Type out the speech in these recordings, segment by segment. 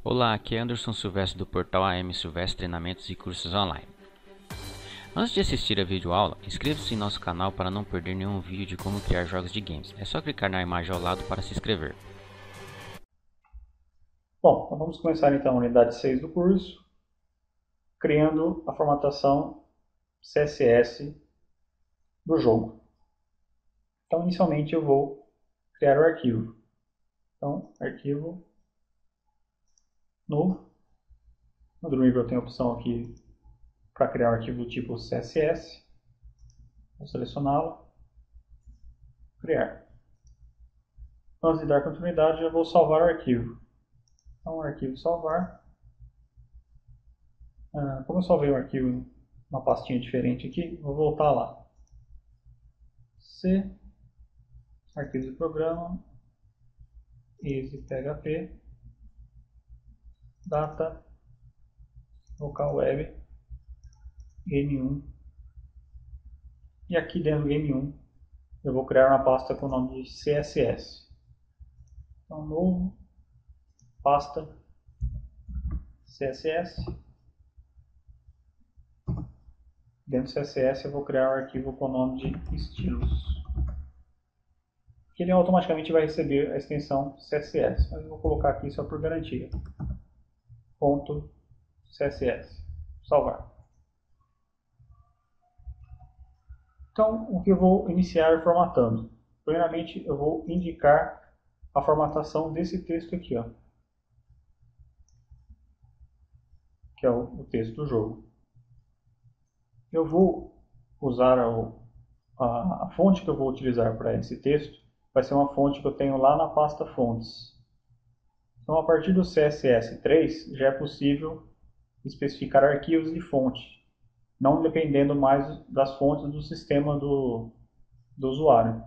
Olá, aqui é Anderson Silvestre do portal AM Silvestre Treinamentos e Cursos Online. Antes de assistir a videoaula, inscreva-se em nosso canal para não perder nenhum vídeo de como criar jogos de games. É só clicar na imagem ao lado para se inscrever. Bom, então vamos começar então a unidade 6 do curso, criando a formatação CSS do jogo. Então, inicialmente eu vou criar o arquivo. Então, arquivo novo. No Dreamweaver eu tenho a opção aqui para criar um arquivo do tipo CSS. Vou selecioná-lo, criar. Antes de dar continuidade, eu vou salvar o arquivo. Então, arquivo salvar. Como eu salvei o arquivo em uma pastinha diferente aqui, vou voltar lá. C, arquivo de programa, exe.php, data, local web, game1. E aqui dentro do game1 eu vou criar uma pasta com o nome de CSS. Então, novo, pasta, CSS. Dentro do CSS eu vou criar um arquivo com o nome de estilos. Que ele automaticamente vai receber a extensão CSS, mas eu vou colocar aqui só por garantia. Ponto CSS. Salvar. Então, o que eu vou iniciar formatando? Primeiramente, eu vou indicar a formatação desse texto aqui, ó, que é o texto do jogo. Eu vou usar a fonte que eu vou utilizar para esse texto, vai ser uma fonte que eu tenho lá na pasta fontes. Então, a partir do CSS3, já é possível especificar arquivos de fonte, não dependendo mais das fontes do sistema do usuário.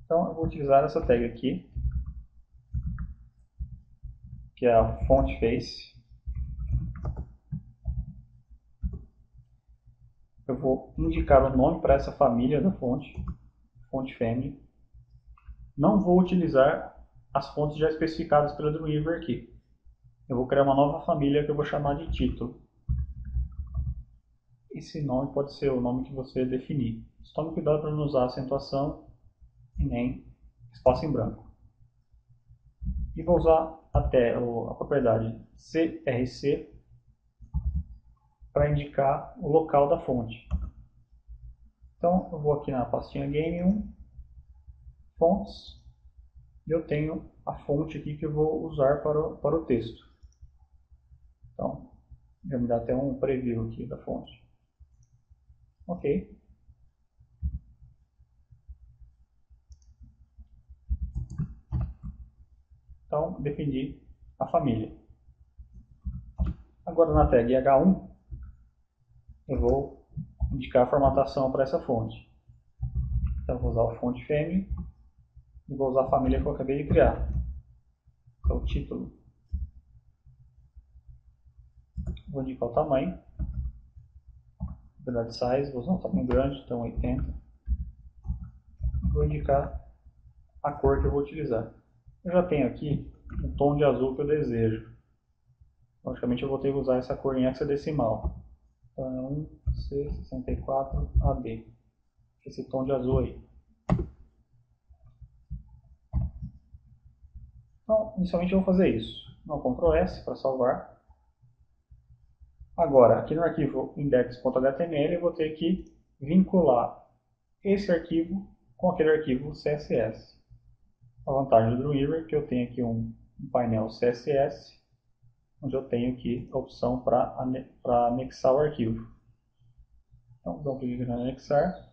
Então, eu vou utilizar essa tag aqui, que é a font face. Eu vou indicar o nome para essa família da fonte, font family. Não vou utilizar as fontes já especificadas pela Dreamweaver aqui. Eu vou criar uma nova família que eu vou chamar de título. Esse nome pode ser o nome que você definir. Tome cuidado para não usar acentuação e nem espaço em branco. E vou usar até a propriedade CRC para indicar o local da fonte. Então eu vou aqui na pastinha Game1, Fontes, e eu tenho a fonte aqui que eu vou usar para o texto. Então, já me dá até um preview aqui da fonte. Ok. Então, defini a família. Agora na tag H1, eu vou indicar a formatação para essa fonte. Então, vou usar o font family e vou usar a família que eu acabei de criar. É o título. Vou indicar o tamanho. Propriedade size, vou usar um tamanho grande, então 80. Vou indicar a cor que eu vou utilizar. Eu já tenho aqui um tom de azul que eu desejo. Logicamente eu vou ter que usar essa cor em hexadecimal. Então é 1C64AB. Esse tom de azul aí. Então, inicialmente eu vou fazer isso. No Ctrl S para salvar. Agora, aqui no arquivo index.html eu vou ter que vincular esse arquivo com aquele arquivo CSS. A vantagem do Dreamweaver é que eu tenho aqui um painel CSS, onde eu tenho aqui a opção para anexar o arquivo. Então, dou um clique em anexar,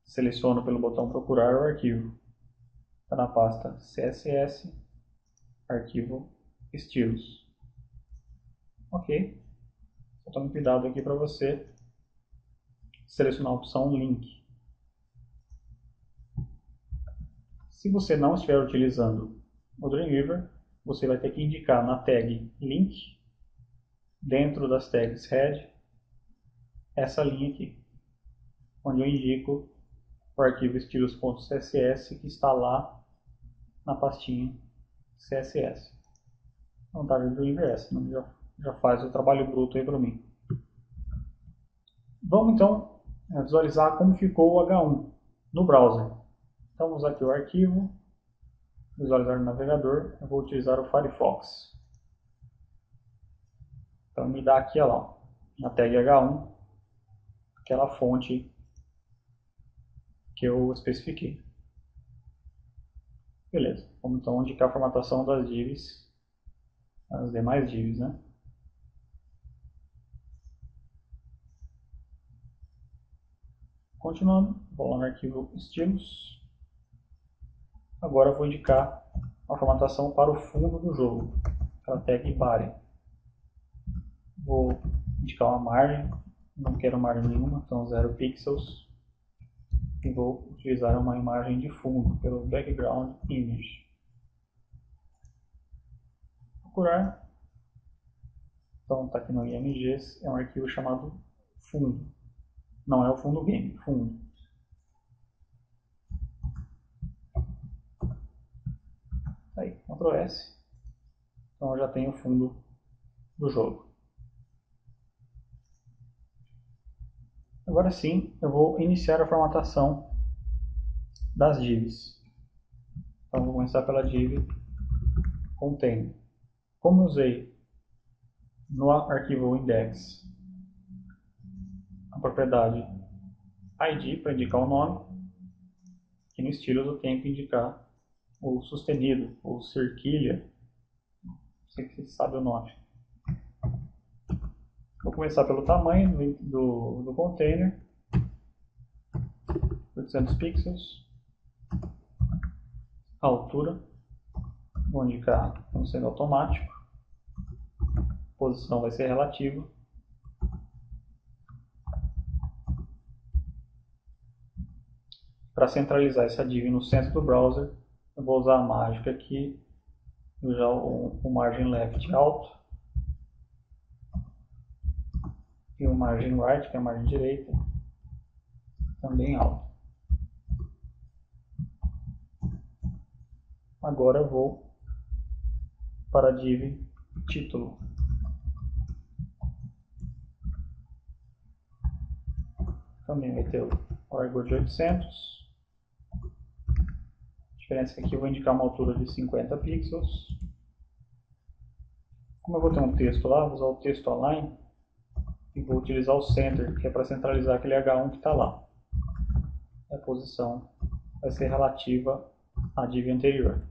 seleciono pelo botão procurar o arquivo. Está na pasta CSS, arquivo estilos. Ok. Só tome cuidado aqui para você selecionar a opção link. Se você não estiver utilizando o Dreamweaver, você vai ter que indicar na tag link, dentro das tags head, essa linha aqui, onde eu indico o arquivo estilos.css que está lá na pastinha CSS. A vantagem do Weaver é essa, né? Já faz o trabalho bruto aí para mim. Vamos então visualizar como ficou o H1 no browser. Então vamos aqui o arquivo, visualizar no navegador, eu vou utilizar o Firefox. Então me dá aqui, ó, na tag H1, aquela fonte que eu especifiquei. Beleza, vamos então indicar a formatação das divs, as demais divs, né? Continuando, vou lá no arquivo estilos. Agora eu vou indicar a formatação para o fundo do jogo, a tag body. Vou indicar uma margem, não quero margem nenhuma, então 0 pixels. E vou utilizar uma imagem de fundo pelo background image. Procurar. Então está aqui no IMGs, é um arquivo chamado fundo. Não é o fundo game, fundo. Aí, Ctrl S. Então eu já tenho o fundo do jogo. Agora sim, eu vou iniciar a formatação das divs. Então vou começar pela div container. Como eu usei no arquivo index a propriedade id para indicar o nome, aqui no styles eu tenho que indicar o sustenido, ou cerquilha, não sei se você sabe o nome. Vou começar pelo tamanho do container, 800 pixels, a altura, vou indicar como sendo automático, a posição vai ser relativa, para centralizar essa div no centro do browser, eu vou usar a mágica aqui, usar o margin left alto, e o margin right, que é a margem direita, também alto. Agora eu vou para a div título. Também vai ter o largura de 800. A diferença é que aqui eu vou indicar uma altura de 50 pixels. Como eu vou ter um texto lá, vou usar o texto align e vou utilizar o center, que é para centralizar aquele H1 que está lá. A posição vai ser relativa à div anterior.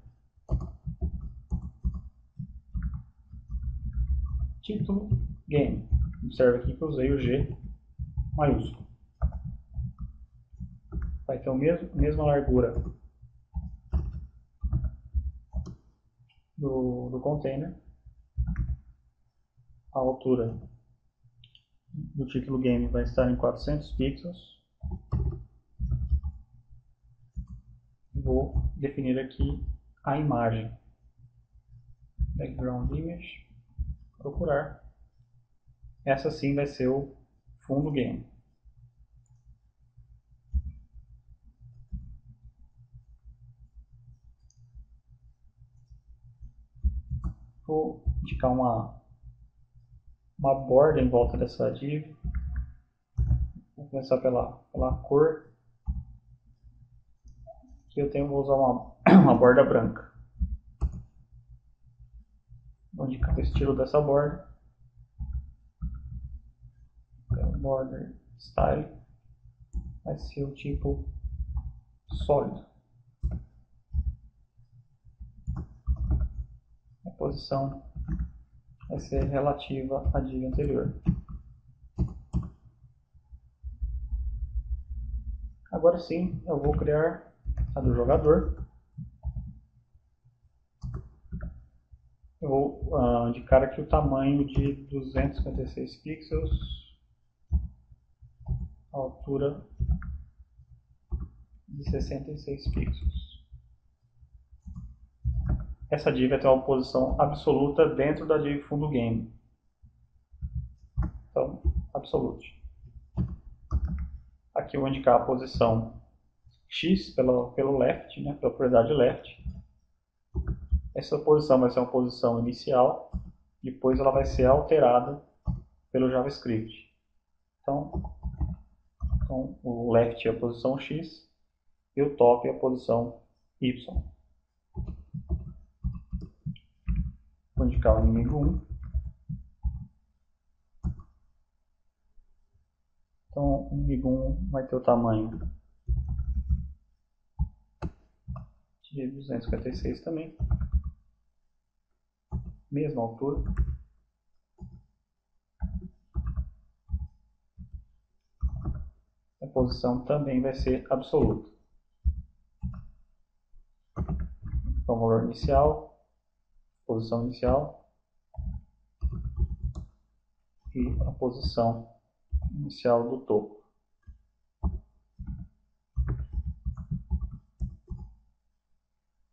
Título, game. Observe aqui que eu usei o G maiúsculo. Vai ter a mesma largura do container. A altura do título game vai estar em 400 pixels. Vou definir aqui a imagem. Background image. Procurar. Essa sim vai ser o fundo game. Vou indicar uma borda em volta dessa div. Vou começar pela cor. Aqui eu vou usar uma borda branca. Vou indicar o estilo dessa borda. Border style vai ser o tipo sólido. A posição vai ser relativa à div anterior. Agora sim, eu vou criar a do jogador. Eu vou indicar aqui o tamanho de 256 pixels, a altura de 66 pixels. Essa div vai ter uma posição absoluta dentro da div fundo game. Então, absolute. Aqui eu vou indicar a posição x pelo left, né, pela propriedade left. essa posição vai ser uma posição inicial, depois ela vai ser alterada pelo JavaScript. Então o left é a posição X e o top é a posição Y. Vou indicar o inimigo 1. Então o inimigo 1 vai ter o tamanho de 256 também. Mesma altura. A posição também vai ser absoluta. Então, valor inicial, posição inicial e a posição inicial do topo.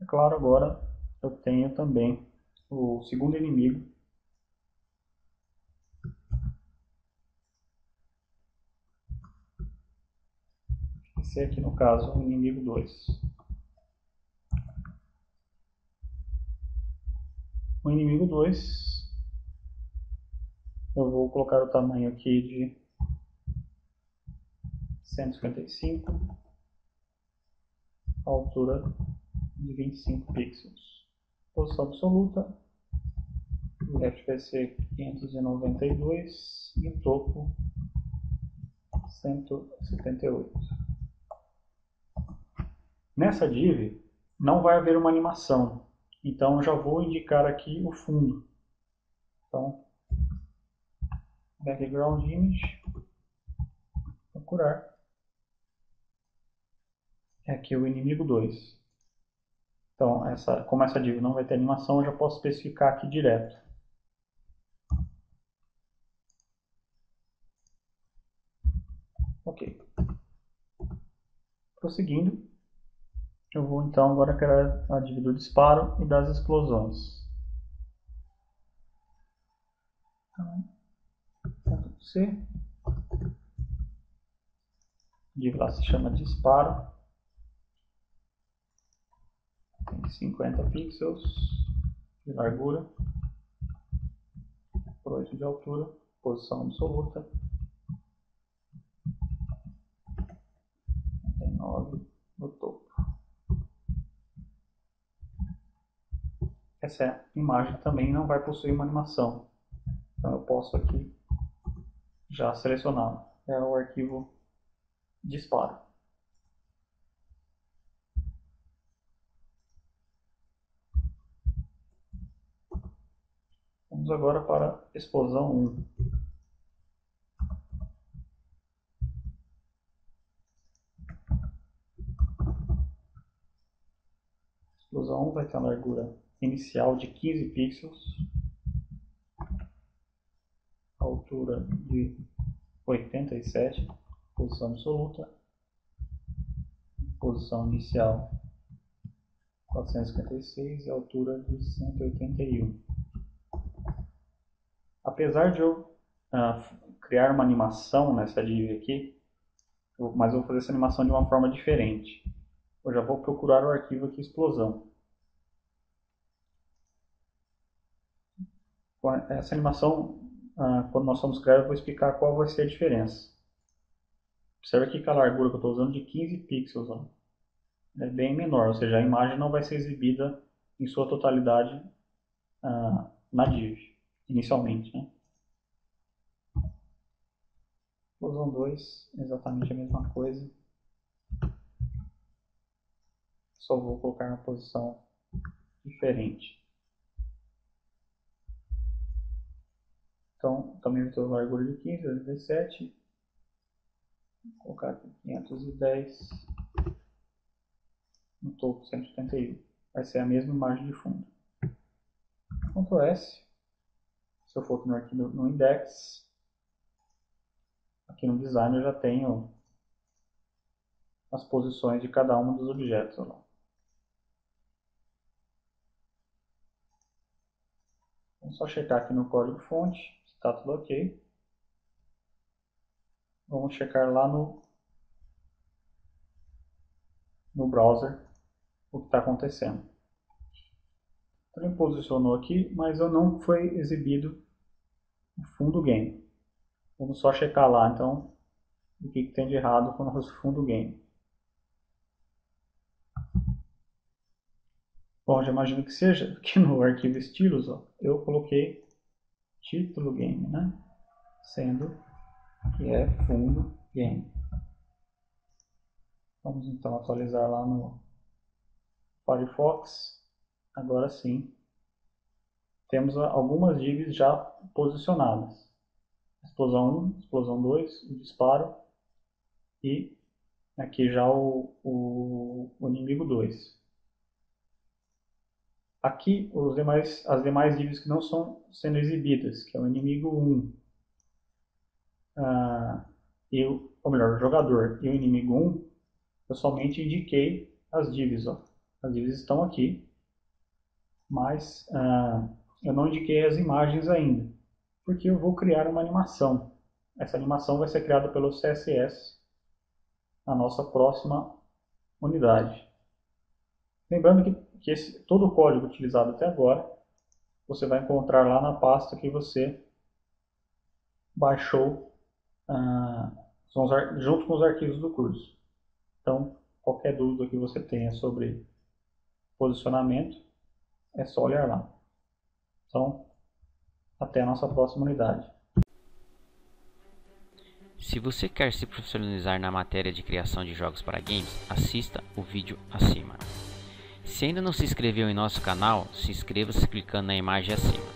É claro, agora eu tenho também o segundo inimigo. Esse aqui, no caso, o inimigo 2. O inimigo 2, eu vou colocar o tamanho aqui de 155, a altura de 25 pixels. Posição absoluta, o left vai ser 592 e o topo 178. Nessa div não vai haver uma animação, então eu já vou indicar aqui o fundo. Então, background image, procurar. É aqui o inimigo 2. Então, como essa div não vai ter animação, eu já posso especificar aqui direto. Ok. Prosseguindo, eu vou então agora criar a div do disparo e das explosões. Então, ponto C. A div lá se chama disparo. Tem 50 pixels de largura, por 8 de altura, posição absoluta, 9 no topo. Essa imagem também não vai possuir uma animação, então eu posso aqui já selecionar. É o arquivo disparo. Vamos agora para a explosão 1. A explosão 1 vai ter a largura inicial de 15 pixels, a altura de 87, posição absoluta, posição inicial 456 e a altura de 181. Apesar de eu criar uma animação nessa div aqui, mas eu vou fazer essa animação de uma forma diferente. Eu já vou procurar o arquivo aqui explosão. Essa animação, quando nós vamos criar, eu vou explicar qual vai ser a diferença. Observe aqui que a largura que eu estou usando é de 15 pixels. Ó. É bem menor, ou seja, a imagem não vai ser exibida em sua totalidade na div, inicialmente. Né? Explosão 2, exatamente a mesma coisa. Só vou colocar uma posição diferente. Então, também vai ter uma largura de 15, 17. Vou colocar aqui 510. No topo 181. Vai ser a mesma imagem de fundo. Ctrl S. Se eu for aqui no index, aqui no design eu já tenho as posições de cada um dos objetos. Vamos só checar aqui no código-fonte se está tudo ok. Vamos checar lá no browser o que está acontecendo. Então, ele posicionou aqui, mas não foi exibido o fundo game. Vamos só checar lá, então, o que tem de errado com o nosso fundo game. Bom, já imagino que seja, porque no arquivo estilos, ó, eu coloquei título game, né? Sendo que é fundo game. Vamos então atualizar lá no Firefox. Agora sim, temos algumas divs já posicionadas. Explosão 1, explosão 2, o disparo e aqui já o inimigo 2. Aqui as demais divs que não estão sendo exibidas, que é o inimigo 1, ou melhor, o jogador e o inimigo 1, eu somente indiquei as divs. Ó. As divs estão aqui, mas eu não indiquei as imagens ainda, porque eu vou criar uma animação. Essa animação vai ser criada pelo CSS na nossa próxima unidade. Lembrando que todo o código utilizado até agora, você vai encontrar lá na pasta que você baixou junto com os arquivos do curso. Então, qualquer dúvida que você tenha sobre posicionamento, é só olhar lá. Então, até a nossa próxima unidade. Se você quer se profissionalizar na matéria de criação de jogos para games, assista o vídeo acima. Se ainda não se inscreveu em nosso canal, se inscreva-se clicando na imagem acima.